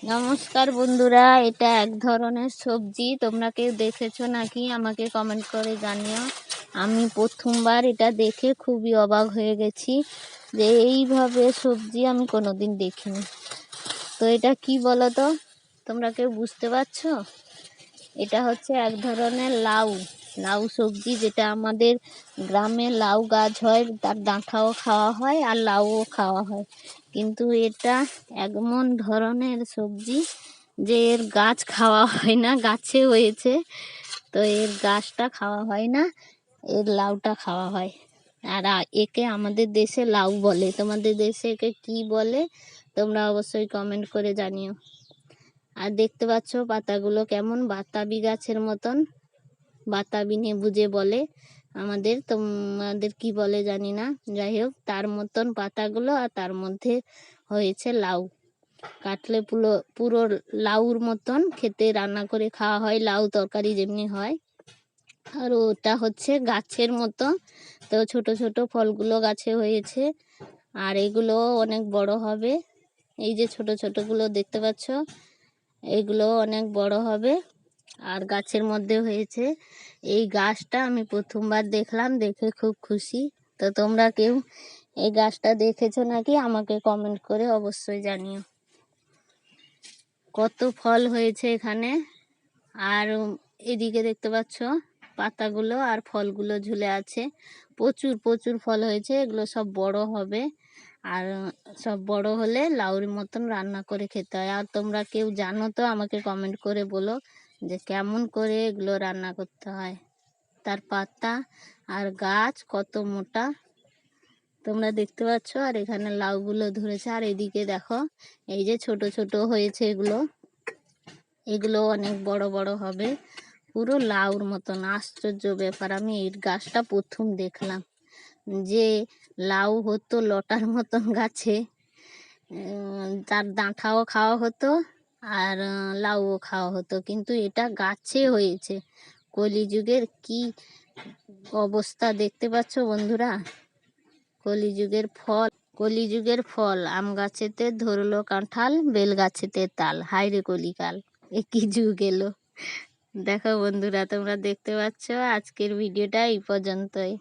নমস্কার বন্ধুরা, এটা এক ধরনের সবজি। তোমরা কেউ দেখেছো নাকি আমাকে কমেন্ট করে জানিও। আমি প্রথমবার এটা দেখে খুবই অবাক হয়ে গেছি যে এইভাবে সবজি আমি কোনোদিন দেখিনি। তো এটা কি বলো তো, তোমরা কেউ বুঝতে পারছো? এটা হচ্ছে এক ধরনের লাউ লাউ সবজি, যেটা আমাদের গ্রামে লাউ গাছ হয়, তার ডাঁটাও খাওয়া হয় আর লাউও খাওয়া হয়। কিন্তু এটা এমন ধরনের সবজি যে এর গাছ খাওয়া হয় না, গাছে হয়েছে তো এর গাছটা খাওয়া হয় না, এর লাউটা খাওয়া হয়। আর একে আমাদের দেশে লাউ বলে। তোমাদের দেশে একে কি বলে তোমরা অবশ্যই কমেন্ট করে জানিও। আর দেখতে পাচ্ছ পাতাগুলো কেমন বাতাবি গাছের মতন, বাতাবি নেবু যে বলে আমাদের, তোমাদের কি বলে জানি না। যাই হোক, তার মতন পাতাগুলো, আর তার মধ্যে হয়েছে লাউ। কাটলে পুরো পুরো লাউর মতন খেতে, রান্না করে খাওয়া হয় লাউ তরকারি যেমনি হয়। আর ওটা হচ্ছে গাছের মতো, তো ছোট ছোট ফলগুলো গাছে হয়েছে। আর এগুলো অনেক বড় হবে। এই যে ছোট ছোটগুলো দেখতে পাচ্ছ, এগুলো অনেক বড় হবে। আর গাছের মধ্যে হয়েছে। এই গাছটা আমি প্রথমবার দেখলাম, দেখে খুব খুশি। তো তোমরা কেউ এই গাছটা দেখেছো নাকি আমাকে কমেন্ট করে অবশ্যই জানিও। কত ফল হয়েছে এখানে। আর এদিকে দেখতে পাচ্ছ পাতাগুলো আর ফলগুলো ঝুলে আছে। প্রচুর প্রচুর ফল হয়েছে, এগুলো সব বড় হবে। আর সব বড় হলে লাউর মতন রান্না করে খেতে হয়। আর তোমরা কেউ জানো তো আমাকে কমেন্ট করে বলো যে কেমন করে এগুলো রান্না করতে হয়। তার পাতা আর গাছ কত মোটা তোমরা দেখতে পাচ্ছ। আর এখানে লাউগুলো ধরেছে। আর এদিকে দেখো, এই যে ছোট ছোট হয়েছে, এগুলো এগুলো অনেক বড় বড় হবে, পুরো লাউর মতন। আশ্চর্য ব্যাপার, আমি এই গাছটা প্রথম দেখলাম যে লাউ হতো লটার মতন গাছে, তার ডাঁটাও খাওয়া হতো আর লাউও খাওয়া হতো, কিন্তু এটা গাছে হয়েছে। কলিযুগের কি অবস্থা দেখতে পাচ্ছ বন্ধুরা। কলিযুগের ফল, কলিযুগের ফল। আম গাছেতে ধরলো কাঁঠাল, বেল গাছেতে তাল, হায়রে কলিকাল, এ কি যুগ এলো। দেখো বন্ধুরা, তোমরা দেখতে পাচ্ছ। আজকের ভিডিওটা এই পর্যন্তই।